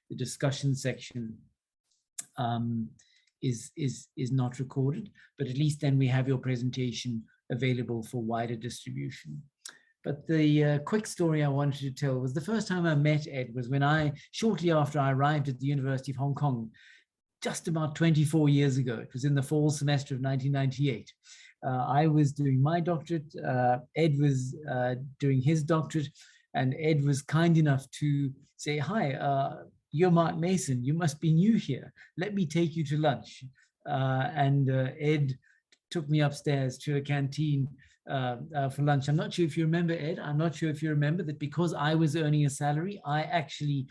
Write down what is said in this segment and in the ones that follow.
the discussion section is not recorded, but at least then we have your presentation available for wider distribution. But the quick story I wanted to tell was the first time I met Ed was when shortly after I arrived at the University of Hong Kong, just about 24 years ago. It was in the fall semester of 1998. I was doing my doctorate, Ed was doing his doctorate, and Ed was kind enough to say, hi, you're Mark Mason, you must be new here. Let me take you to lunch. And Ed took me upstairs to a canteen for lunch. I'm not sure if you remember, Ed, I'm not sure if you remember that because I was earning a salary, I actually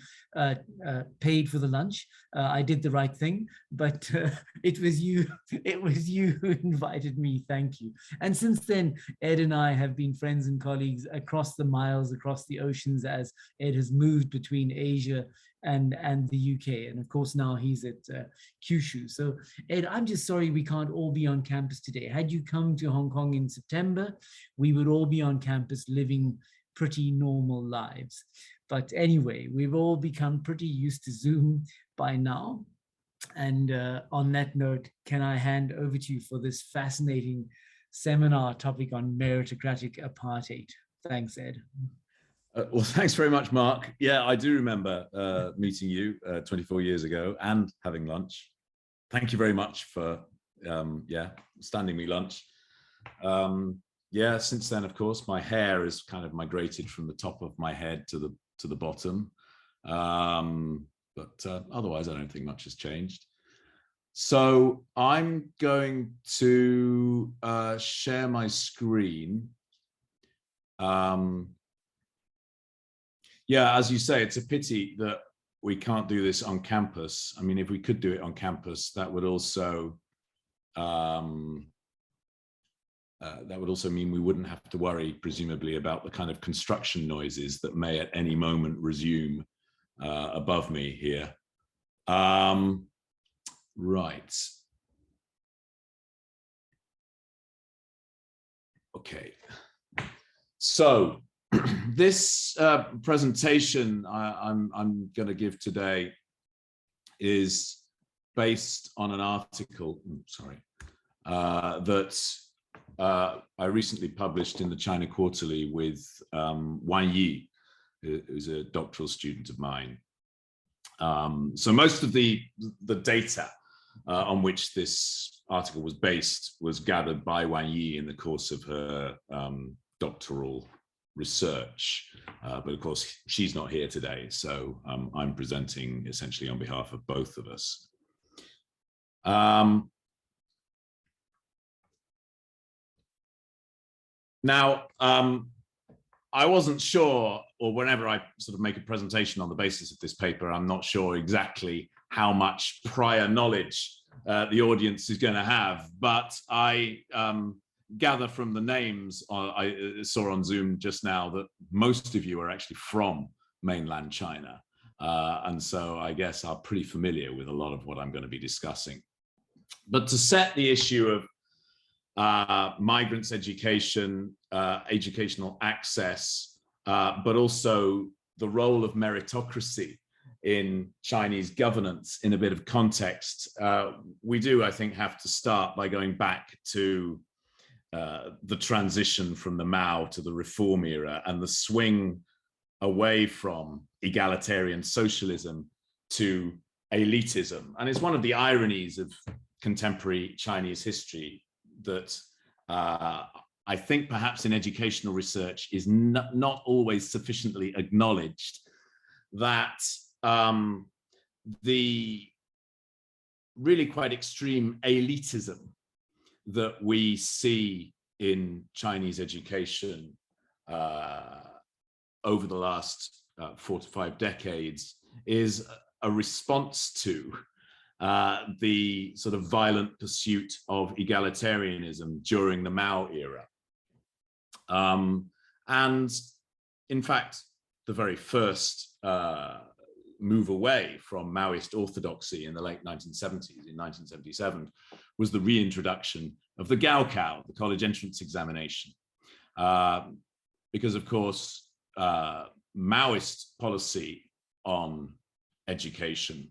paid for the lunch. I did the right thing, but it was you who invited me. Thank you. And since then, Ed and I have been friends and colleagues across the miles, across the oceans, as Ed has moved between Asia and the UK. And of course, now he's at Kyushu. So Ed, I'm just sorry we can't all be on campus today. Had you come to Hong Kong in September, we would all be on campus living pretty normal lives. But anyway, we've all become pretty used to Zoom by now. And on that note, can I hand over to you for this fascinating seminar topic on meritocratic apartheid? Thanks, Ed. Well, thanks very much, Mark. Yeah, I do remember meeting you 24 years ago and having lunch. Thank you very much for, standing me lunch. Yeah, since then, of course, my hair has kind of migrated from the top of my head to the bottom. But otherwise, I don't think much has changed. So I'm going to share my screen. Yeah, as you say, it's a pity that we can't do this on campus. I mean, if we could do it on campus, that would also mean we wouldn't have to worry, presumably, about the kind of construction noises that may at any moment resume above me here. Right. Okay. So this presentation I'm going to give today is based on an article, that I recently published in the China Quarterly with Wan Yi, who's a doctoral student of mine. So most of the data on which this article was based was gathered by Wan Yi in the course of her doctoral research, but of course she's not here today, so I'm presenting essentially on behalf of both of us. Now, I wasn't sure, or whenever I sort of make a presentation on the basis of this paper, I'm not sure exactly how much prior knowledge the audience is going to have, but I gather from the names I saw on Zoom just now that most of you are actually from mainland China. And so I guess are pretty familiar with a lot of what I'm going to be discussing. But to set the issue of migrants' education, educational access, but also the role of meritocracy in Chinese governance in a bit of context, we do, I think, have to start by going back to the transition from the Mao to the reform era and the swing away from egalitarian socialism to elitism. And it's one of the ironies of contemporary Chinese history that I think perhaps in educational research is not always sufficiently acknowledged, that the really quite extreme elitism that we see in Chinese education over the last 4 to 5 decades is a response to the sort of violent pursuit of egalitarianism during the Mao era. And in fact, the very first move away from Maoist orthodoxy in the late 1970s, in 1977, was the reintroduction of the Gaokao, the college entrance examination. Because of course, Maoist policy on education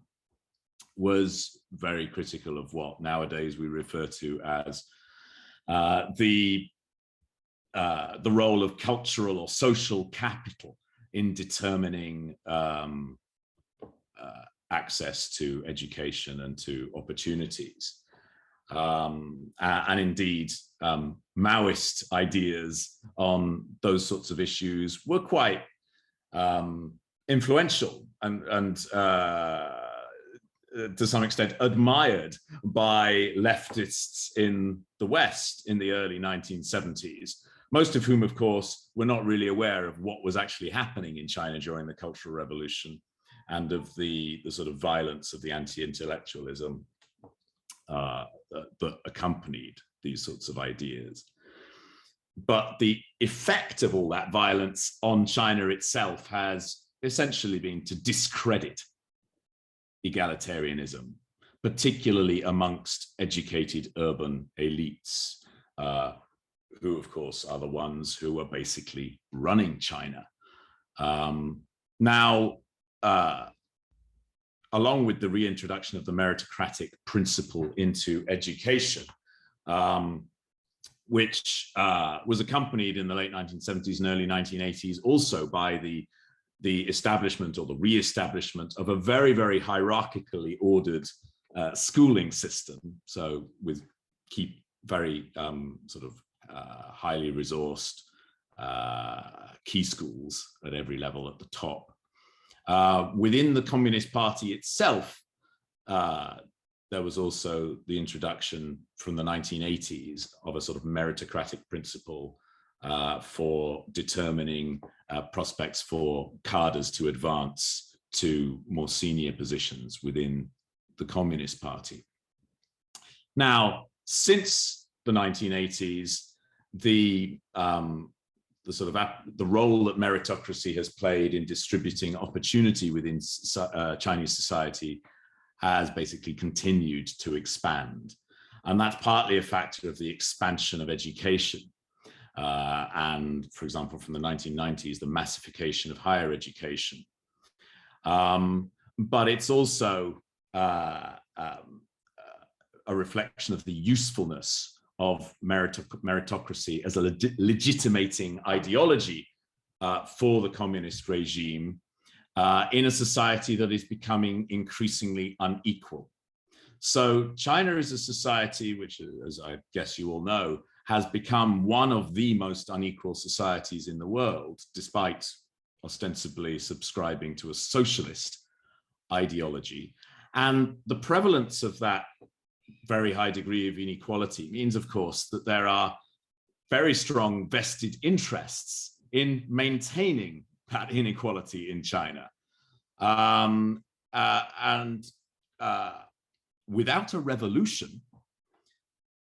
was very critical of what nowadays we refer to as the role of cultural or social capital in determining access to education and to opportunities. And indeed, Maoist ideas on those sorts of issues were quite influential and to some extent admired by leftists in the West in the early 1970s, most of whom, of course, were not really aware of what was actually happening in China during the Cultural Revolution and of the sort of violence of the anti-intellectualism that accompanied these sorts of ideas. But the effect of all that violence on China itself has essentially been to discredit egalitarianism, particularly amongst educated urban elites, who, of course, are the ones who are basically running China. Now, along with the reintroduction of the meritocratic principle into education, which was accompanied in the late 1970s and early 1980s also by the establishment or the re-establishment of a very, very hierarchically ordered schooling system. So with very sort of highly resourced key schools at every level at the top. Within the Communist Party itself, there was also the introduction from the 1980s of a sort of meritocratic principle for determining prospects for cadres to advance to more senior positions within the Communist Party. Now, since the 1980s, the role that meritocracy has played in distributing opportunity within Chinese society has basically continued to expand. And that's partly a factor of the expansion of education. And for example, from the 1990s, the massification of higher education. But it's also a reflection of the usefulness of meritocracy as a legitimating ideology for the communist regime in a society that is becoming increasingly unequal. So China is a society which, as I guess you all know, has become one of the most unequal societies in the world, despite ostensibly subscribing to a socialist ideology. And the prevalence of that very high degree of inequality means, of course, that there are very strong vested interests in maintaining that inequality in China. Without a revolution,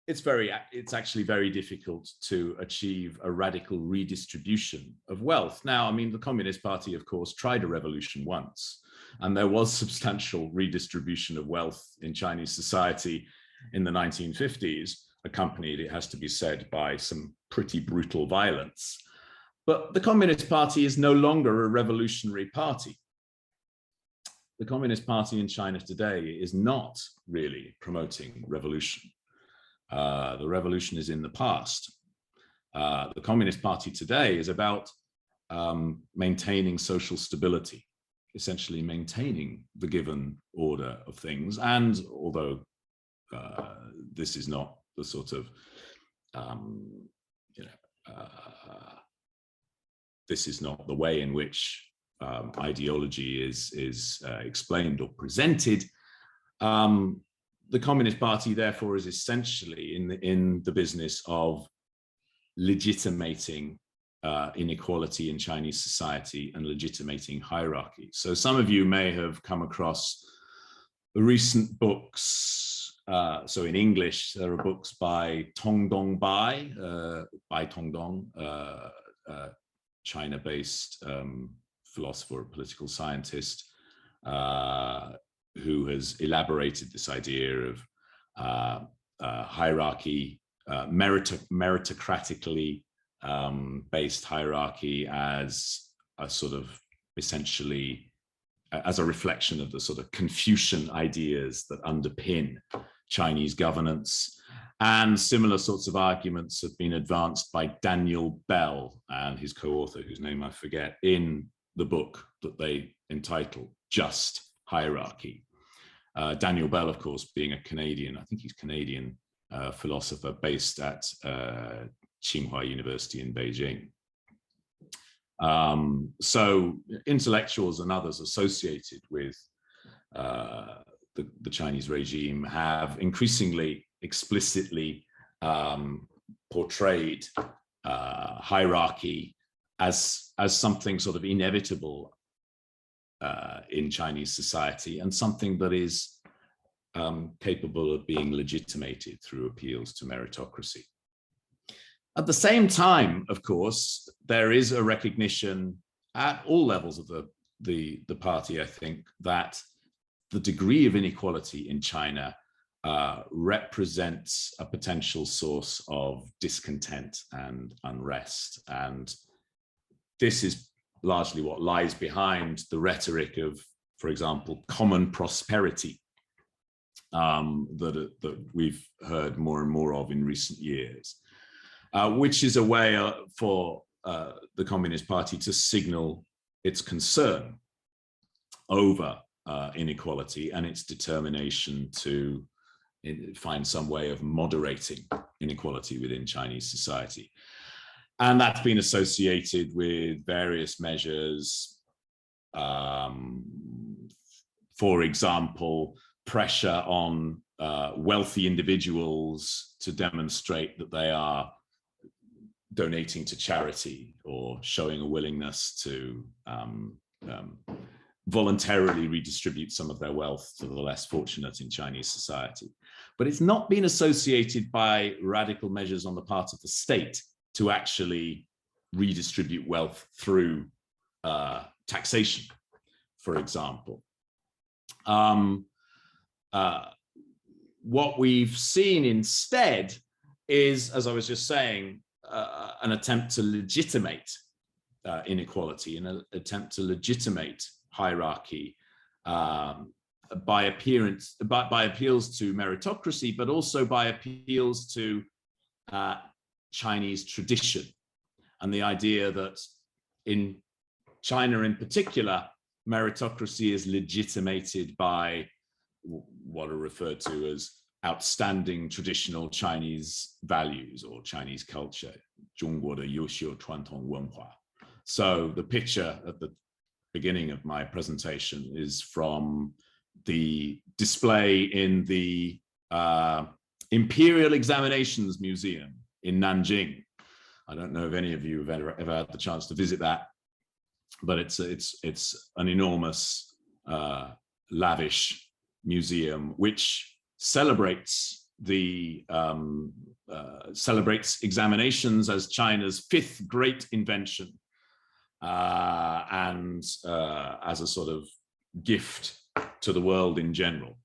it's actually very difficult to achieve a radical redistribution of wealth. Now, I mean, the Communist Party, of course, tried a revolution once, and there was substantial redistribution of wealth in Chinese society in the 1950s, accompanied, it has to be said, by some pretty brutal violence. But the Communist Party is no longer a revolutionary party. The Communist Party in China today is not really promoting revolution. The revolution is in the past. The Communist Party today is about maintaining social stability, essentially maintaining the given order of things. And although this is not the sort of, this is not the way in which ideology is explained or presented, the Communist Party, therefore, is essentially in the business of legitimating inequality in Chinese society and legitimating hierarchy. So some of you may have come across the recent books. So in English, there are books by Tongdong Bai, Tongdong, China-based philosopher, political scientist, who has elaborated this idea of hierarchy, meritocratically based hierarchy as a sort of essentially as a reflection of the sort of Confucian ideas that underpin Chinese governance. And similar sorts of arguments have been advanced by Daniel Bell and his co-author, whose name I forget, in the book that they entitle Just Hierarchy. Daniel Bell, of course, being a Canadian, I think he's Canadian philosopher based at Tsinghua University in Beijing. So intellectuals and others associated with the Chinese regime have increasingly explicitly portrayed hierarchy as something sort of inevitable in Chinese society, and something that is capable of being legitimated through appeals to meritocracy. At the same time, of course, there is a recognition at all levels of the party, I think, that the degree of inequality in China represents a potential source of discontent and unrest. And this is largely what lies behind the rhetoric of, for example, common prosperity that we've heard more and more of in recent years, which is a way for the Communist Party to signal its concern over inequality and its determination to find some way of moderating inequality within Chinese society. And that's been associated with various measures. For example, pressure on wealthy individuals to demonstrate that they are donating to charity or showing a willingness to voluntarily redistribute some of their wealth to the less fortunate in Chinese society. But it's not been associated by radical measures on the part of the state to actually redistribute wealth through taxation, for example. What we've seen instead is, as I was just saying, an attempt to legitimate inequality, and an attempt to legitimate hierarchy by appeals to meritocracy, but also by appeals to Chinese tradition, and the idea that in China in particular, meritocracy is legitimated by what are referred to as outstanding traditional Chinese values or Chinese culture. 中国的优秀传统文化. So the picture at the beginning of my presentation is from the display in the Imperial Examinations Museum in Nanjing. I don't know if any of you have ever had the chance to visit that, but it's an enormous, lavish museum which celebrates celebrates examinations as China's fifth great invention, and as a sort of gift to the world in general.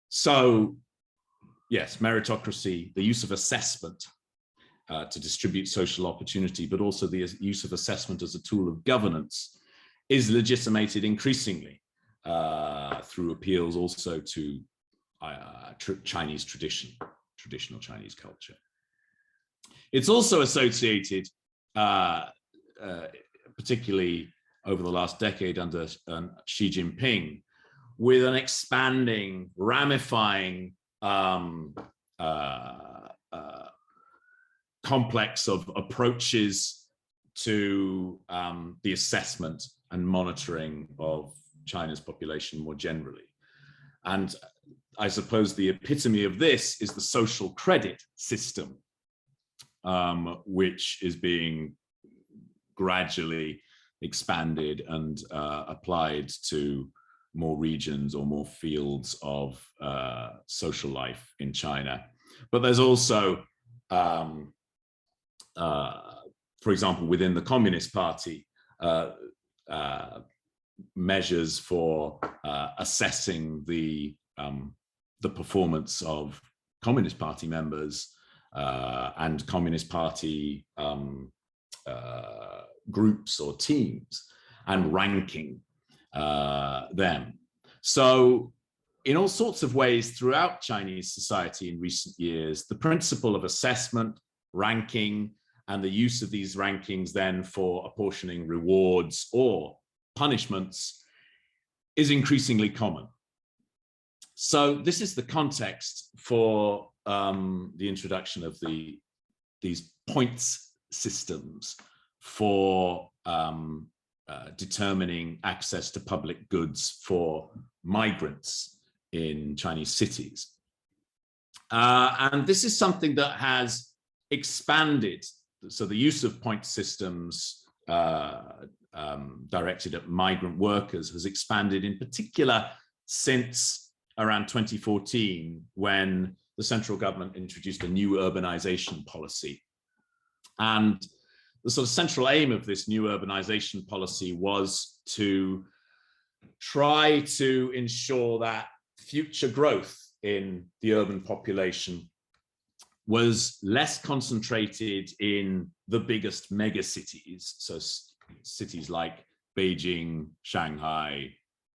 So, yes, meritocracy, the use of assessment to distribute social opportunity, but also the use of assessment as a tool of governance, is legitimated increasingly through appeals also to Chinese tradition, traditional Chinese culture. It's also associated, particularly over the last decade under Xi Jinping, with an expanding, ramifying complex of approaches to the assessment and monitoring of China's population more generally. And I suppose the epitome of this is the social credit system, which is being gradually expanded and applied to more regions or more fields of social life in China. But there's also, for example, within the Communist Party, measures for assessing the performance of Communist Party members and Communist Party groups or teams and ranking them. So in all sorts of ways throughout Chinese society in recent years, the principle of assessment, ranking, and the use of these rankings then for apportioning rewards or punishments is increasingly common. So this is the context for the introduction of these points systems for determining access to public goods for migrants in Chinese cities. And this is something that has expanded. So the use of point systems directed at migrant workers has expanded, in particular since around 2014, when the central government introduced a new urbanization policy. And the sort of central aim of this new urbanization policy was to try to ensure that future growth in the urban population was less concentrated in the biggest megacities, so cities like Beijing, Shanghai,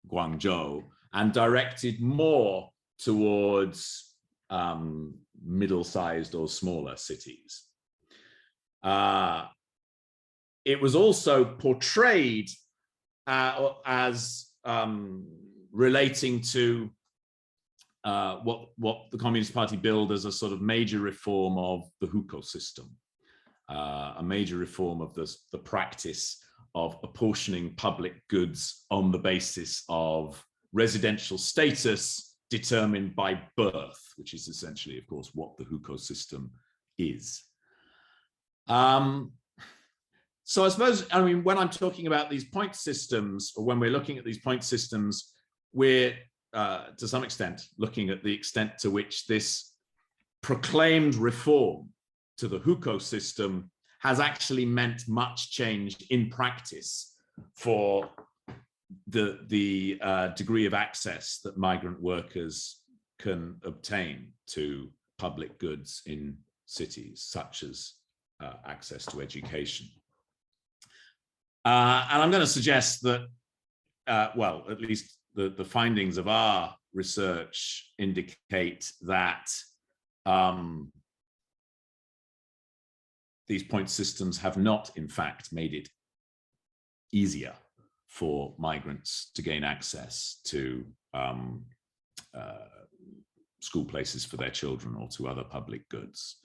Guangdong, and directed more towards middle-sized or smaller cities. It was also portrayed as relating to what the Communist Party billed as a sort of major reform of the hukou system, a major reform of the practice of apportioning public goods on the basis of residential status determined by birth, which is essentially, of course, what the hukou system is. So I suppose, I mean, when I'm talking about these point systems, or when we're looking at these point systems, we're to some extent looking at the extent to which this proclaimed reform to the hukou system has actually meant much change in practice for the degree of access that migrant workers can obtain to public goods in cities, such as access to education. And I'm going to suggest that, well, at least the findings of our research indicate that these point systems have not, in fact, made it easier for migrants to gain access to school places for their children or to other public goods.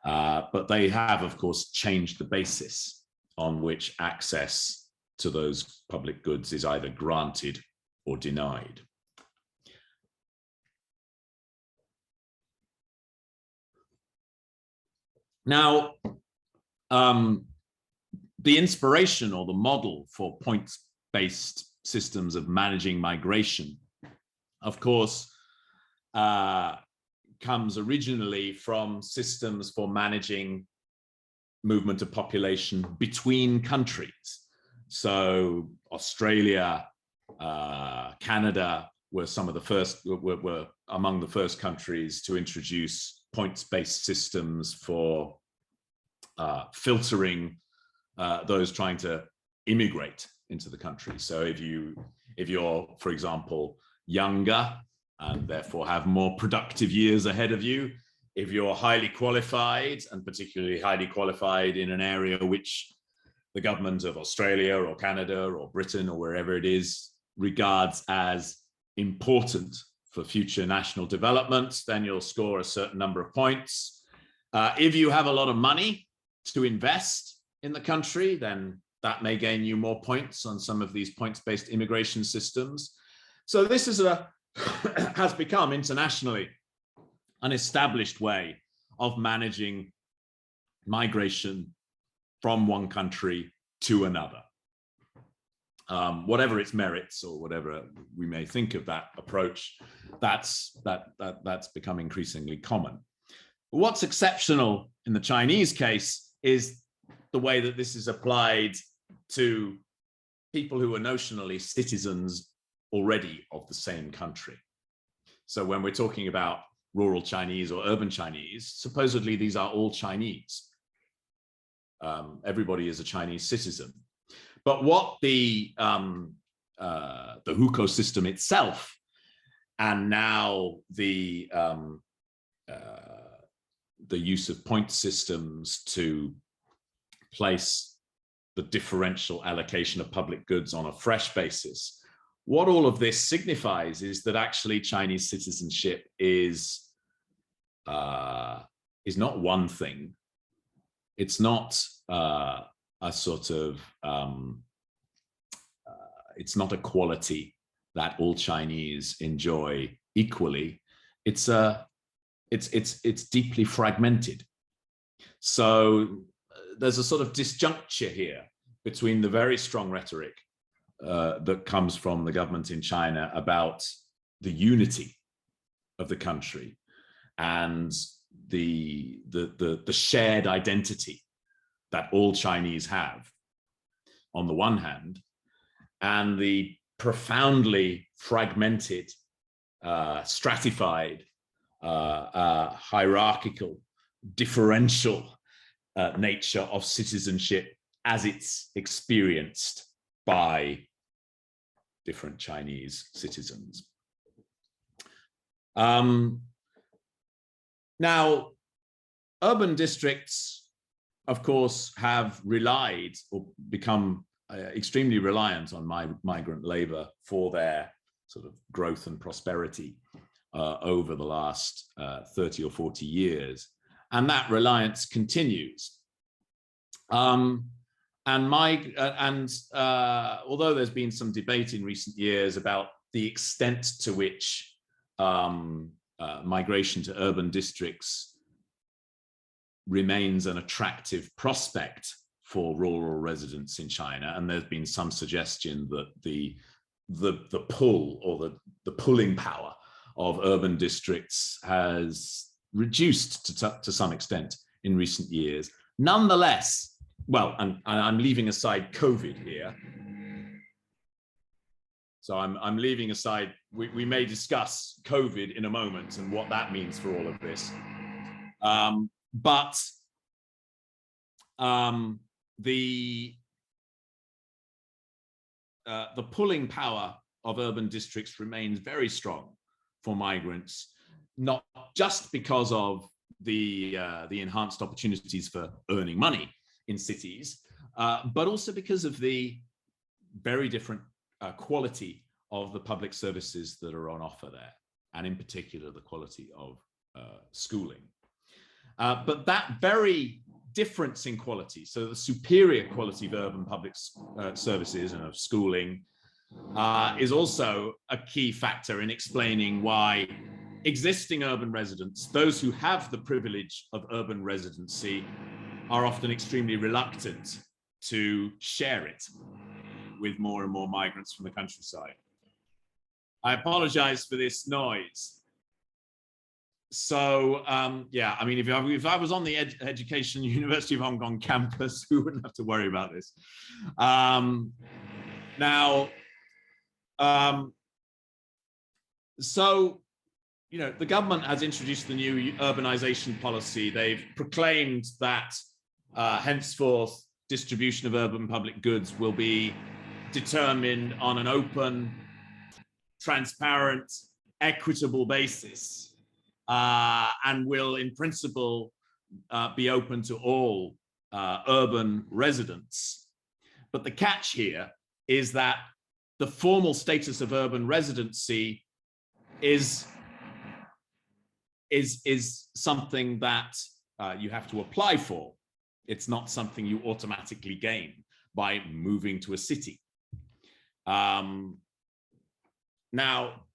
But they have, of course, changed the basis on which access to those public goods is either granted or denied. Now, the inspiration or the model for points-based systems of managing migration, of course, comes originally from systems for managing movement of population between countries. So Australia, Canada were some of the first, were among the first countries to introduce points-based systems for filtering those trying to immigrate into the country. So if you're, for example, younger and therefore have more productive years ahead of you, if you're highly qualified, and particularly highly qualified in an area which the government of Australia or Canada or Britain or wherever it is regards as important for future national development, then you'll score a certain number of points. If you have a lot of money to invest in the country, then that may gain you more points on some of these points-based immigration systems. So this is has become internationally an established way of managing migration from one country to another. Whatever its merits or whatever we may think of that approach, that's become increasingly common. What's exceptional in the Chinese case is the way that this is applied to people who are notionally citizens already of the same country. So when we're talking about rural Chinese or urban Chinese, supposedly these are all Chinese. everybody is a Chinese citizen. But what the hukou system itself, and now the use of point systems to place the differential allocation of public goods on a fresh basis, what all of this signifies is that actually Chinese citizenship is not one thing. It's not a sort of it's not a quality that all Chinese enjoy equally. It's deeply fragmented. So there's a sort of disjuncture here between the very strong rhetoric that comes from the government in China about the unity of the country and the shared identity that all Chinese have on the one hand, and the profoundly fragmented, stratified, hierarchical, differential nature of citizenship as it's experienced by different Chinese citizens. Now, urban districts, of course, have relied or become extremely reliant on migrant labor for their sort of growth and prosperity over the last 30 or 40 years. And that reliance continues. Although there's been some debate in recent years about the extent to which migration to urban districts remains an attractive prospect for rural residents in China, and there's been some suggestion that the pull or the pulling power of urban districts has reduced to some extent in recent years. Nonetheless, well, and I'm leaving aside COVID here. So I'm leaving aside, we may discuss COVID in a moment and what that means for all of this. The pulling power of urban districts remains very strong for migrants, not just because of the enhanced opportunities for earning money in cities, but also because of the very different quality of the public services that are on offer there, and in particular the quality of schooling. But that very difference in quality, so the superior quality of urban public services and of schooling, is also a key factor in explaining why existing urban residents, those who have the privilege of urban residency, are often extremely reluctant to share it with more and more migrants from the countryside. I apologize for this noise. So yeah, I mean, if I was on the Education University of Hong Kong campus, we wouldn't have to worry about this. So, you know, the government has introduced the new urbanization policy. They've proclaimed that henceforth distribution of urban public goods will be determined on an open, transparent, equitable basis. And will, in principle, be open to all urban residents. But the catch here is that the formal status of urban residency is something that you have to apply for. It's not something you automatically gain by moving to a city. Now,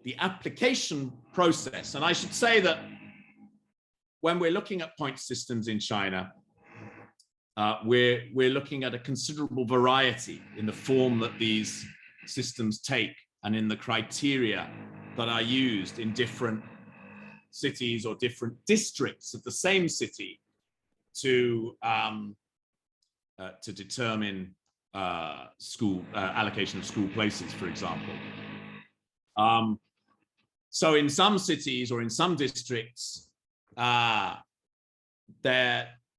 the application process, and I should say that when we're looking at point systems in China, we're looking at a considerable variety in the form that these systems take and in the criteria that are used in different cities or different districts of the same city to determine school allocation of school places, for example. So in some cities or in some districts, there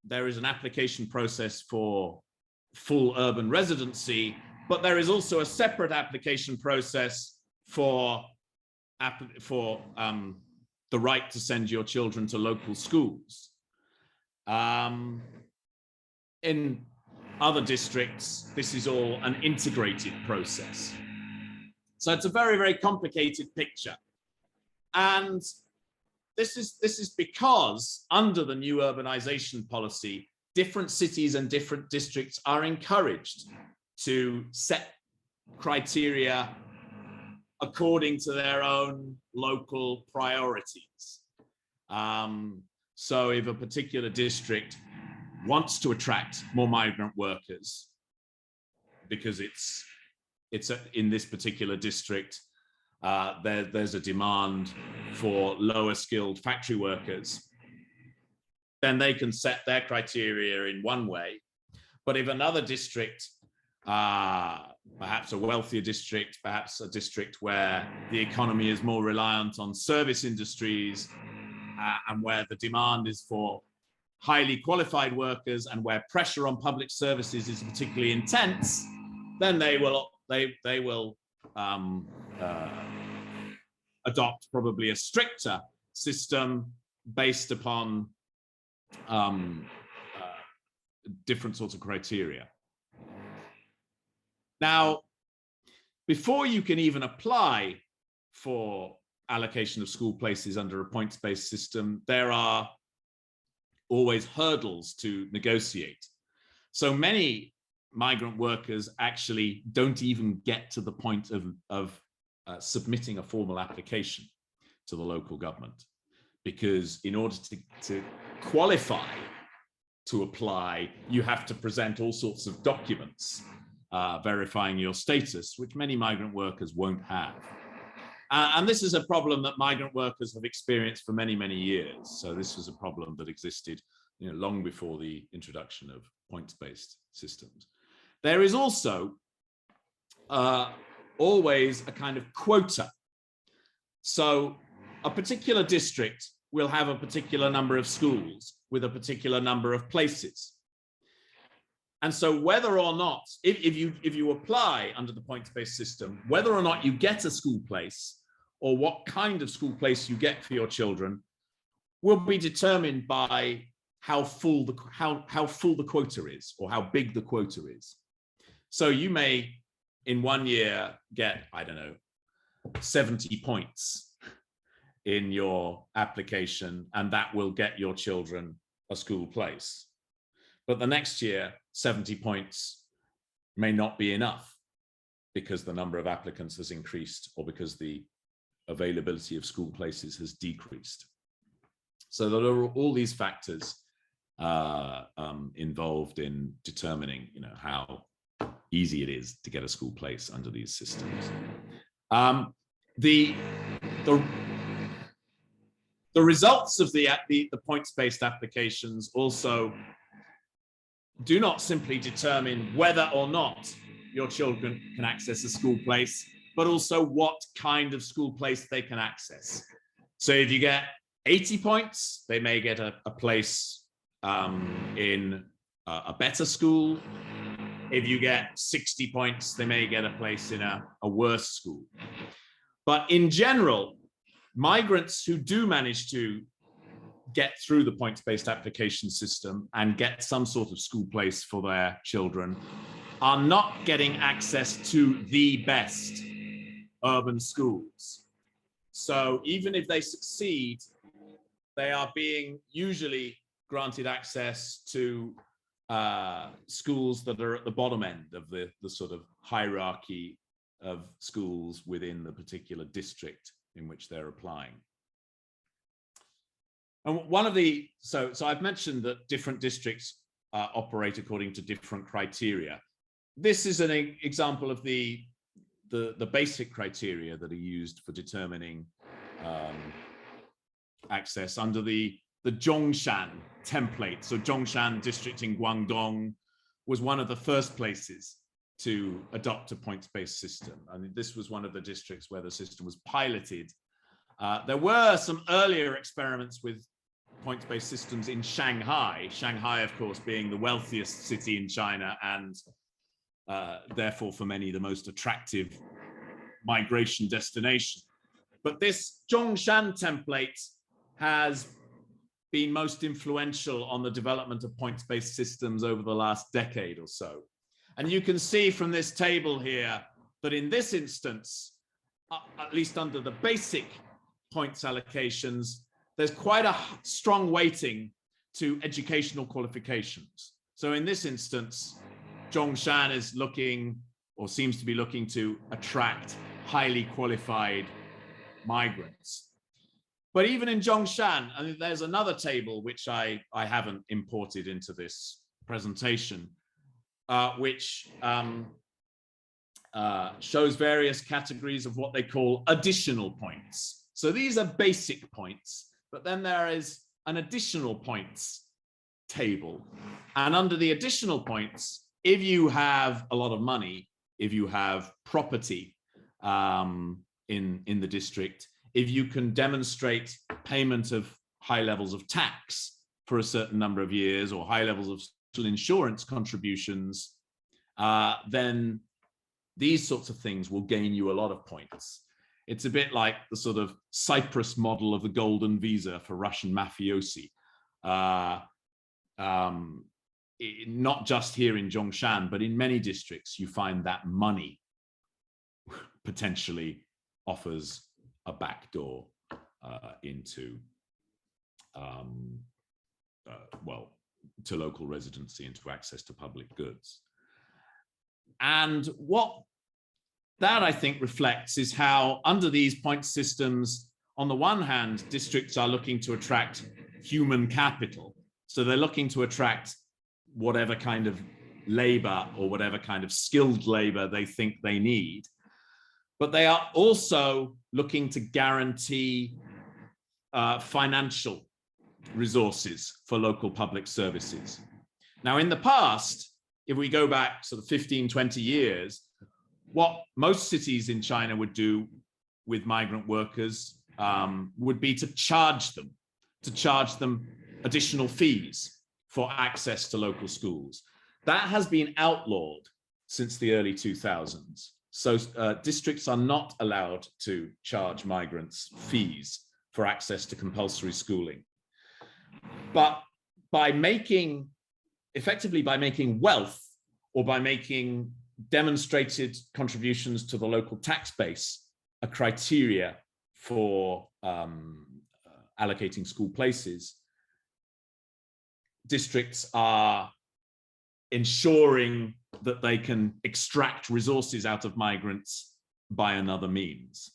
there is an application process for full urban residency, but there is also a separate application process for the right to send your children to local schools. In other districts, this is all an integrated process. So it's a very, very complicated picture. And this is because under the new urbanization policy, different cities and different districts are encouraged to set criteria according to their own local priorities. So if a particular district wants to attract more migrant workers because in this particular district, there's a demand for lower skilled factory workers, then they can set their criteria in one way. But if another district, perhaps a wealthier district, perhaps a district where the economy is more reliant on service industries, and where the demand is for highly qualified workers and where pressure on public services is particularly intense, then they will adopt probably a stricter system based upon different sorts of criteria. Now, before you can even apply for allocation of school places under a points-based system, there are always hurdles to negotiate. So many migrant workers actually don't even get to the point of submitting a formal application to the local government, because in order to qualify to apply, you have to present all sorts of documents verifying your status, which many migrant workers won't have. And this is a problem that migrant workers have experienced for many, many years. So this was a problem that existed, long before the introduction of points-based systems. There is also always a kind of quota. So a particular district will have a particular number of schools with a particular number of places. And so whether or not, if you apply under the points-based system, whether or not you get a school place or what kind of school place you get for your children will be determined by how full the quota is, or how big the quota is. So you may in one year get, I don't know, 70 points in your application, and that will get your children a school place. But the next year, 70 points may not be enough because the number of applicants has increased or because the availability of school places has decreased. So there are all these factors involved in determining, how easy it is to get a school place under these systems. The results of the points-based applications also do not simply determine whether or not your children can access a school place, but also what kind of school place they can access. So if you get 80 points, they may get a place in a better school. If you get 60 points, they may get a place in a worse school. But in general, migrants who do manage to get through the points-based application system and get some sort of school place for their children are not getting access to the best urban schools. So even if they succeed, they are being usually granted access to schools that are at the bottom end of the sort of hierarchy of schools within the particular district in which they're applying. And one of the, so I've mentioned that different districts operate according to different criteria. This is an example of the basic criteria that are used for determining access under the Zhongshan template. So Zhongshan district in Guangdong was one of the first places to adopt a points-based system. And this was one of the districts where the system was piloted. There were some earlier experiments with points-based systems in Shanghai. Shanghai, of course, being the wealthiest city in China and therefore for many the most attractive migration destination. But this Zhongshan template has been most influential on the development of points-based systems over the last decade or so. And you can see from this table here that in this instance, at least under the basic points allocations, there's quite a strong weighting to educational qualifications. So in this instance, Zhongshan is looking, or seems to be looking, to attract highly qualified migrants. But even in Zhongshan, I mean, there's another table which I haven't imported into this presentation, which shows various categories of what they call additional points. So these are basic points, but then there is an additional points table. And under the additional points, if you have a lot of money, if you have property in the district, if you can demonstrate payment of high levels of tax for a certain number of years or high levels of social insurance contributions, then these sorts of things will gain you a lot of points. It's a bit like the sort of Cyprus model of the golden visa for Russian mafiosi. Not just here in Zhongshan, but in many districts, you find that money potentially offers a backdoor into, well, to local residency and to access to public goods. And what that, I think, reflects is how under these point systems, on the one hand, districts are looking to attract human capital. So they're looking to attract whatever kind of labor or whatever kind of skilled labor they think they need. But they are also looking to guarantee financial resources for local public services. Now, in the past, if we go back sort of 15, 20 years, what most cities in China would do with migrant workers would be to charge them additional fees for access to local schools. That has been outlawed since the early 2000s. So districts are not allowed to charge migrants fees for access to compulsory schooling. But by making, effectively by making wealth or by making demonstrated contributions to the local tax base a criteria for allocating school places, districts are ensuring that they can extract resources out of migrants by another means.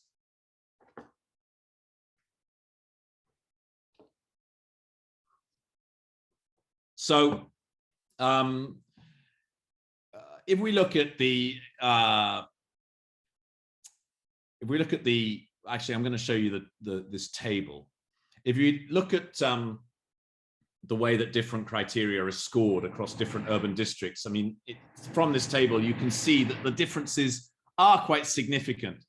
So if we look at the, actually, I'm going to show you this table. If you look at the way that different criteria are scored across different urban districts, I mean, from this table, you can see that the differences are quite significant.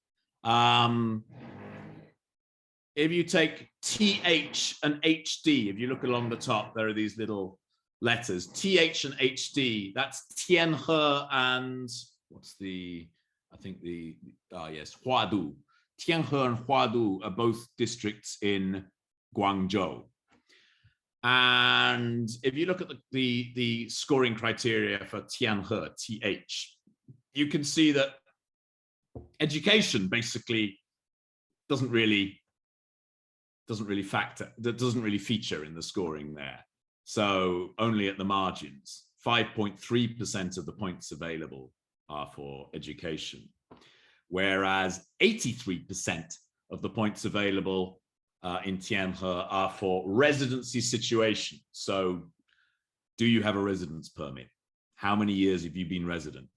If you take TH and HD, if you look along the top, there are these little letters, TH and HD, that's Tianhe and what's the, I think the, yes, Huadu. Tianhe and Huadu are both districts in Guangdong. And if you look at the scoring criteria for Tianhe, TH, you can see that education basically doesn't really feature in the scoring there. So only at the margins, 5.3% of the points available are for education, whereas 83% of the points available in Tianhe are for residency situation. So do you have a residence permit? How many years have you been resident?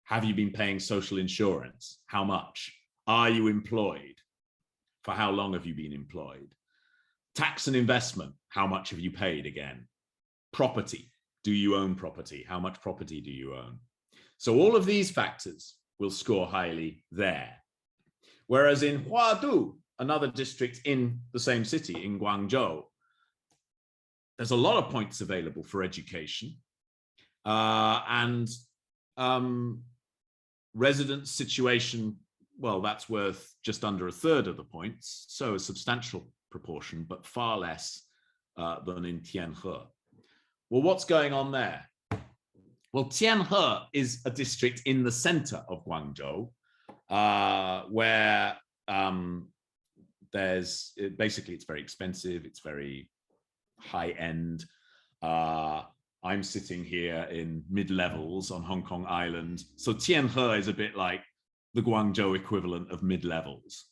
Have you been paying social insurance? How much? Are you employed? For how long have you been employed? Tax and investment, how much have you paid again? Property, do you own property? How much property do you own? So all of these factors will score highly there. Whereas in Huadu, another district in the same city, in Guangzhou, there's a lot of points available for education, and residence situation, well, that's worth just under a third of the points, so a substantial proportion, but far less than in Tianhe. Well, what's going on there? Well, Tianhe is a district in the center of Guangzhou, where basically it's very expensive, it's very high end. I'm sitting here in mid-levels on Hong Kong Island. So Tianhe is a bit like the Guangzhou equivalent of mid-levels.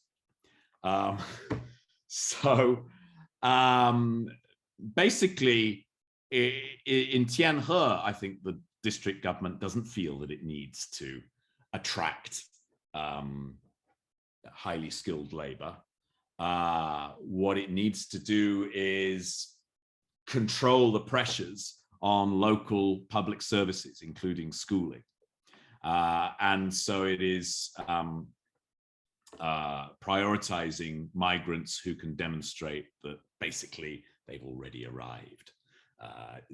Basically, in Tianhe, I think the district government doesn't feel that it needs to attract highly skilled labor. What it needs to do is control the pressures on local public services, including schooling. And so it is prioritizing migrants who can demonstrate that basically they've already arrived.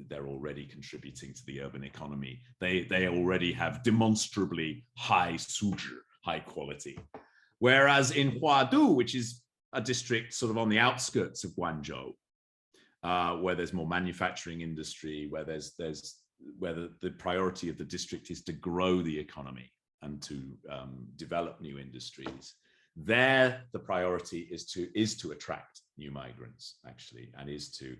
They're already contributing to the urban economy. They already have demonstrably high suzhi, high quality. Whereas in Huadu, which is a district sort of on the outskirts of Guangzhou, where there's more manufacturing industry, where the priority of the district is to grow the economy and to develop new industries. There, the priority is to attract new migrants, actually, and is to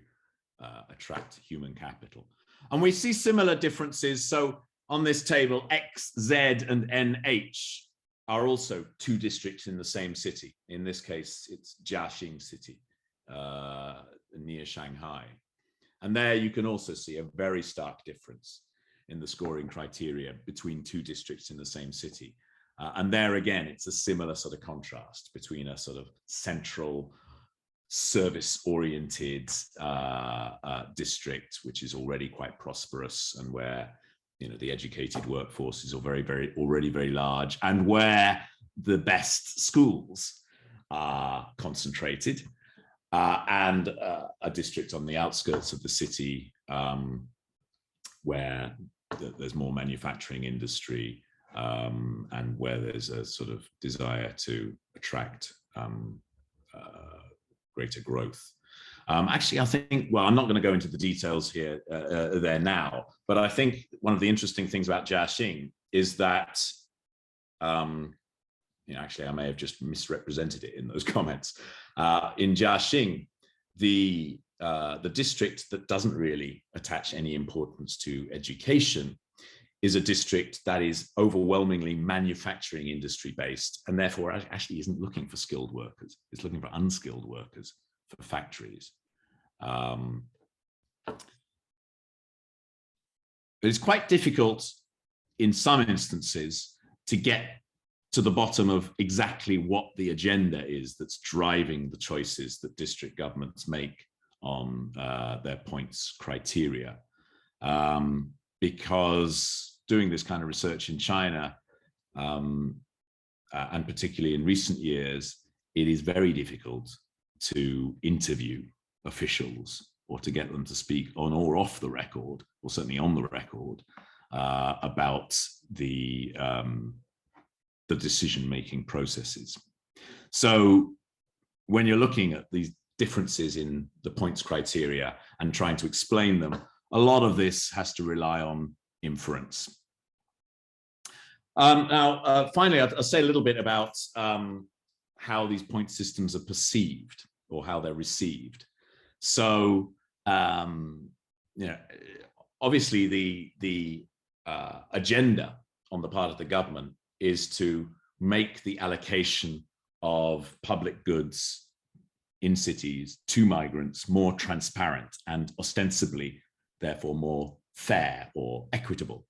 attract human capital. And we see similar differences. So on this table, X, Z, and NH are also two districts in the same city. In this case, it's Jiaxing city, near Shanghai. And there you can also see a very stark difference in the scoring criteria between two districts in the same city. And there again, it's a similar sort of contrast between a sort of central service-oriented district, which is already quite prosperous and where the educated workforce is already very large, and where the best schools are concentrated, and a district on the outskirts of the city where there's more manufacturing industry, and where there's a sort of desire to attract greater growth. Actually, I think, well, I'm not going to go into the details here there now, but I think one of the interesting things about Jiaxing is that, actually, I may have just misrepresented it in those comments. In Jiaxing, the district that doesn't really attach any importance to education is a district that is overwhelmingly manufacturing industry based, and therefore actually isn't looking for skilled workers. It's looking for unskilled workers for factories. It's quite difficult in some instances to get to the bottom of exactly what the agenda is that's driving the choices that district governments make on their points criteria. Because doing this kind of research in China, and particularly in recent years, it is very difficult to interview officials or to get them to speak on or off the record, or certainly on the record, about the decision-making processes. So when you're looking at these differences in the points criteria and trying to explain them, a lot of this has to rely on inference. Now, finally, I'll say a little bit about how these point systems are perceived or how they're received. So, obviously the agenda on the part of the government is to make the allocation of public goods in cities to migrants more transparent and ostensibly, therefore, more fair or equitable.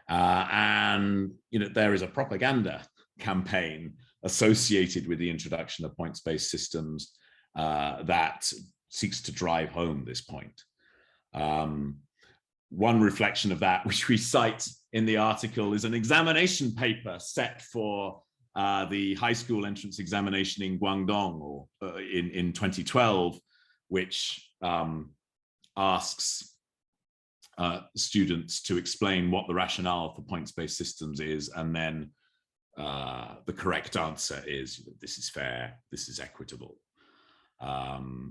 And there is a propaganda campaign associated with the introduction of points-based systems that seeks to drive home this point. One reflection of that, which we cite in the article, is an examination paper set for the high school entrance examination in Guangdong in 2012, which asks students to explain what the rationale for points-based systems is, and then the correct answer is, this is fair, this is equitable.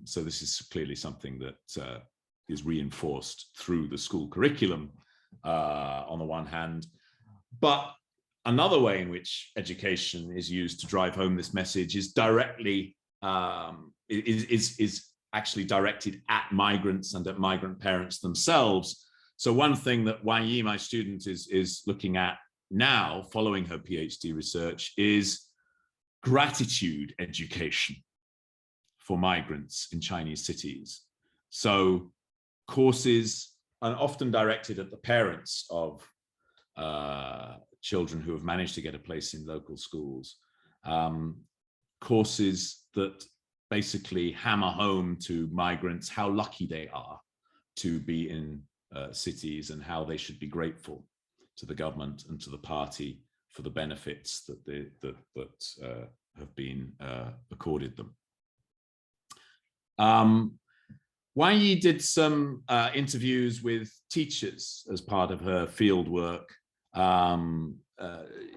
So this is clearly something that is reinforced through the school curriculum on the one hand, but another way in which education is used to drive home this message is directly is actually directed at migrants and at migrant parents themselves. So one thing that Wan Yi, my student, is looking at now, following her PhD research, is gratitude education for migrants in Chinese cities. So courses are often directed at the parents of children who have managed to get a place in local schools. Courses that basically hammer home to migrants how lucky they are to be in cities and how they should be grateful to the government and to the party for the benefits that have been accorded them. Wan Yi did some interviews with teachers as part of her field work,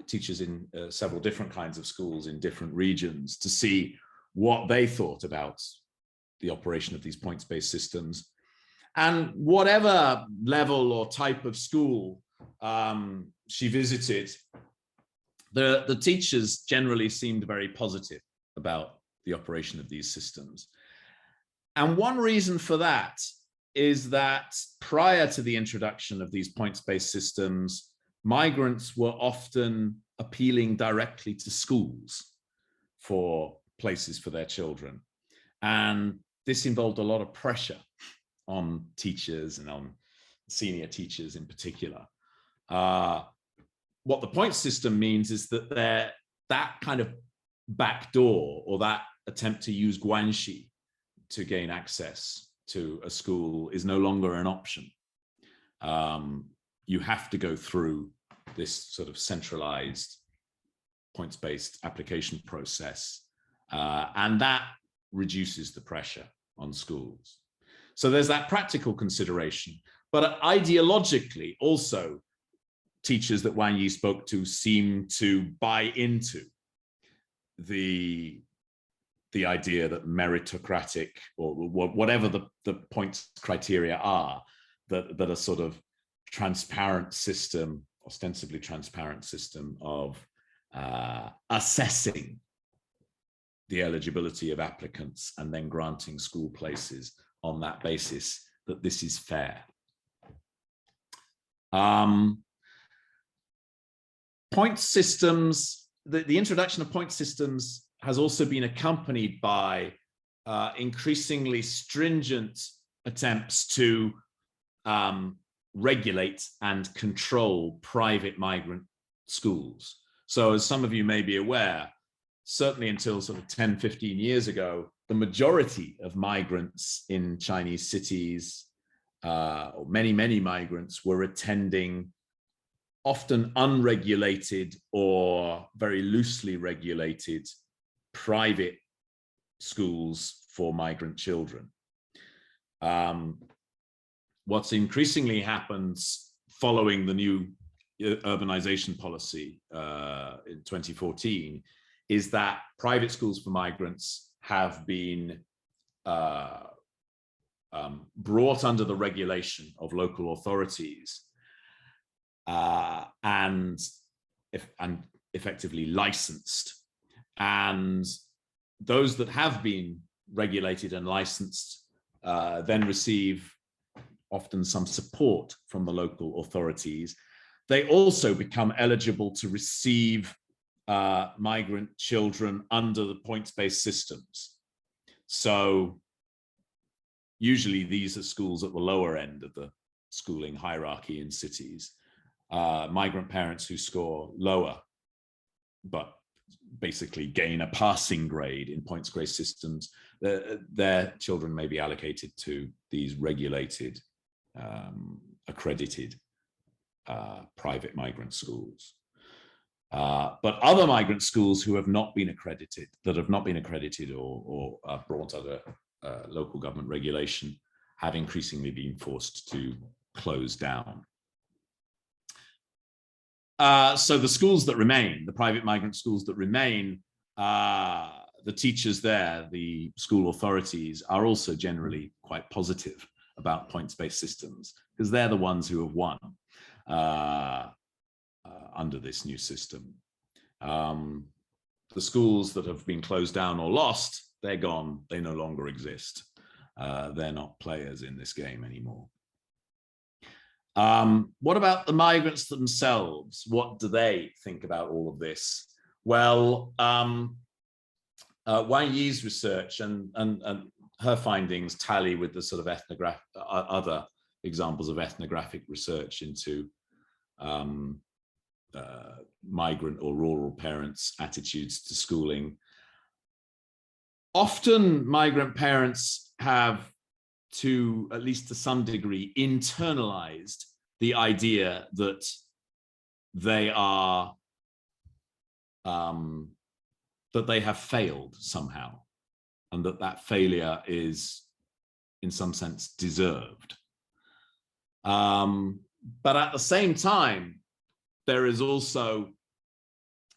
teachers in several different kinds of schools in different regions, to see what they thought about the operation of these points-based systems. And whatever level or type of school she visited, the teachers generally seemed very positive about the operation of these systems. And one reason for that is that prior to the introduction of these points-based systems, migrants were often appealing directly to schools for places for their children. And this involved a lot of pressure on teachers and on senior teachers in particular. What the point system means is that that kind of backdoor, or that attempt to use guanxi to gain access to a school, is no longer an option. You have to go through this sort of centralized points-based application process, and that reduces the pressure on schools. So there's that practical consideration, but ideologically also, teachers that Wan Yi spoke to seem to buy into the idea that meritocratic, or whatever the points criteria are, that a sort of transparent system, ostensibly transparent system of assessing the eligibility of applicants and then granting school places on that basis, that this is fair. Point systems, the introduction of point systems has also been accompanied by increasingly stringent attempts to regulate and control private migrant schools. So as some of you may be aware, certainly until sort of 10, 15 years ago, the majority of migrants in Chinese cities, or many migrants, were attending often unregulated or very loosely regulated private schools for migrant children. What's increasingly happens following the new urbanization policy in 2014 is that private schools for migrants have been brought under the regulation of local authorities and effectively licensed. And those that have been regulated and licensed then receive often some support from the local authorities. They also become eligible to receive migrant children under the points-based systems. So usually these are schools at the lower end of the schooling hierarchy in cities. Migrant parents who score lower, but basically gain a passing grade in points-based systems, their children may be allocated to these regulated, accredited private migrant schools. But other migrant schools who have not been accredited, or are brought under local government regulation, have increasingly been forced to close down. So the schools that remain, the private migrant schools that remain, the teachers there, the school authorities are also generally quite positive about points-based systems, because they're the ones who have won under this new system. The schools that have been closed down or lost, they're gone, they no longer exist. They're not players in this game anymore. What about the migrants themselves? What do they think about all of this? Well, Wan Yi's research and her findings tally with the sort of other examples of ethnographic research into migrant or rural parents' attitudes to schooling. Often migrant parents have, to at least to some degree, internalized the idea that they are that they have failed somehow, and that failure is in some sense deserved. But at the same time, there is also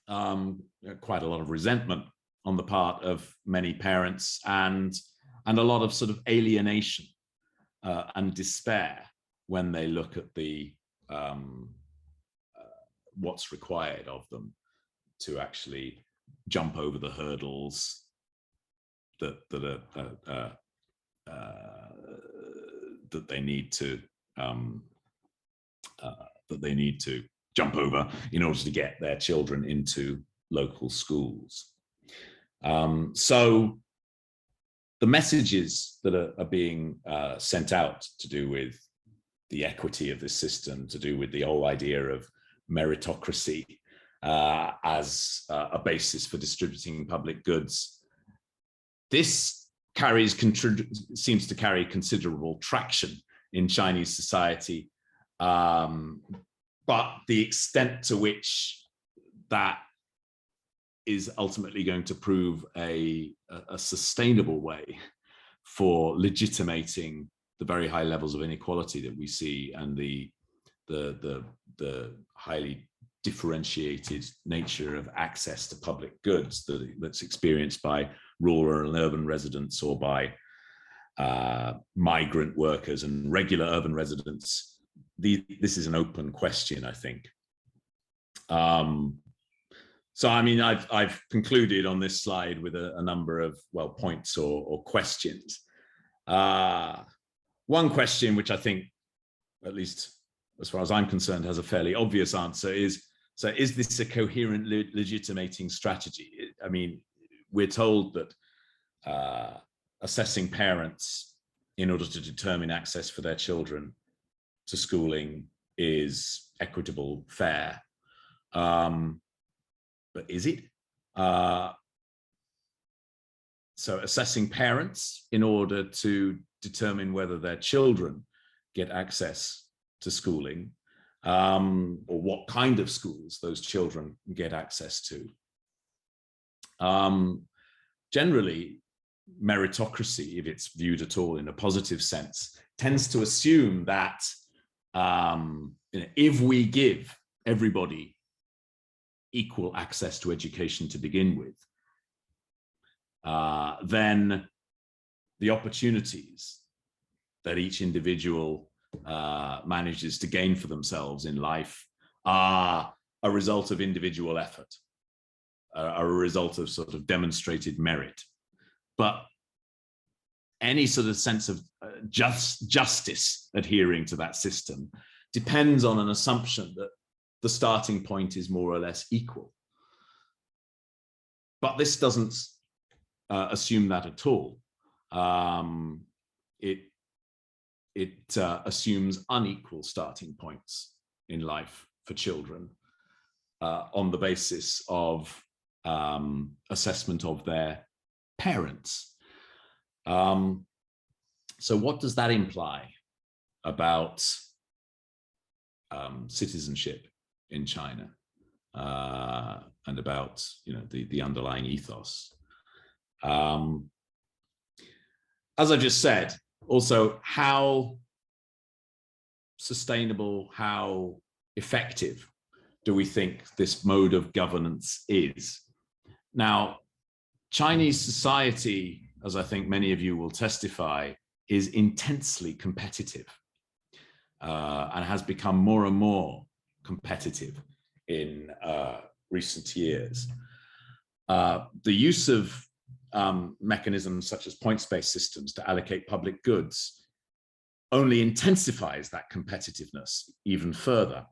quite a lot of resentment on the part of many parents, and a lot of sort of alienation and despair when they look at the what's required of them to actually jump over the hurdles that they need to jump over in order to get their children into local schools. So the messages that are being sent out to do with the equity of this system, to do with the whole idea of meritocracy as a basis for distributing public goods, this seems to carry considerable traction in Chinese society, but the extent to which that is ultimately going to prove a sustainable way for legitimating the very high levels of inequality that we see, and the highly differentiated nature of access to public goods that's experienced by rural and urban residents, or by migrant workers and regular urban residents. This is an open question, I think. So, I mean, I've concluded on this slide with a number of, well, points or questions. One question, which I think, at least as far as I'm concerned, has a fairly obvious answer is, so is this a coherent legitimating strategy? I mean, we're told that assessing parents in order to determine access for their children to schooling is equitable, fair. But is it? So assessing parents in order to determine whether their children get access to schooling, or what kind of schools those children get access to. Generally, meritocracy, if it's viewed at all in a positive sense, tends to assume that if we give everybody equal access to education to begin with, then the opportunities that each individual manages to gain for themselves in life are a result of individual effort, are a result of sort of demonstrated merit. But any sort of sense of justice adhering to that system depends on an assumption that the starting point is more or less equal. But this doesn't assume that at all. It assumes unequal starting points in life for children on the basis of assessment of their parents. So what does that imply about citizenship in China and about, you know, the underlying ethos? As I just said, also how sustainable, how effective do we think this mode of governance is? Now, Chinese society, as I think many of you will testify, is intensely competitive and has become more and more competitive in recent years. The use of mechanisms such as points-based systems to allocate public goods only intensifies that competitiveness even further.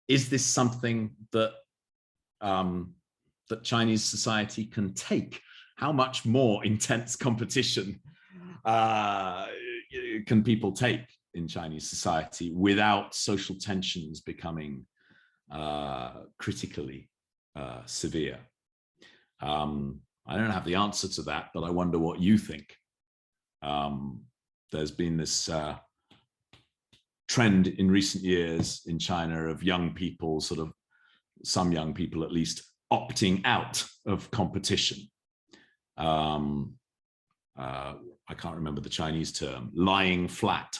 Is this something that that Chinese society can take? How much more intense competition can people take in Chinese society without social tensions becoming critically severe? I don't have the answer to that, but I wonder what you think. There's been this trend in recent years in China of young people, sort of some young people at least, opting out of competition. I can't remember the Chinese term, lying flat.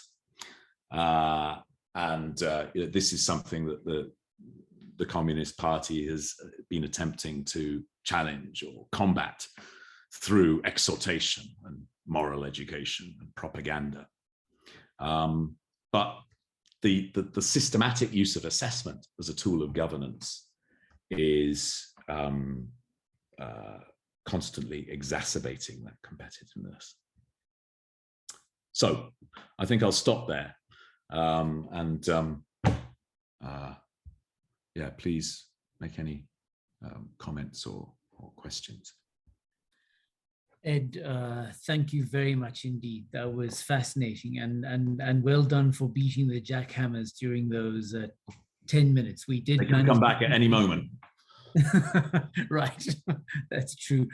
This is something that the Communist Party has been attempting to challenge or combat through exhortation and moral education and propaganda. But the systematic use of assessment as a tool of governance is constantly exacerbating that competitiveness. So I think I'll stop there. Yeah, please make any comments or questions. Ed, thank you very much indeed. That was fascinating and well done for beating the jackhammers during those 10 minutes. We did. They can come back at any moment. Right, that's true.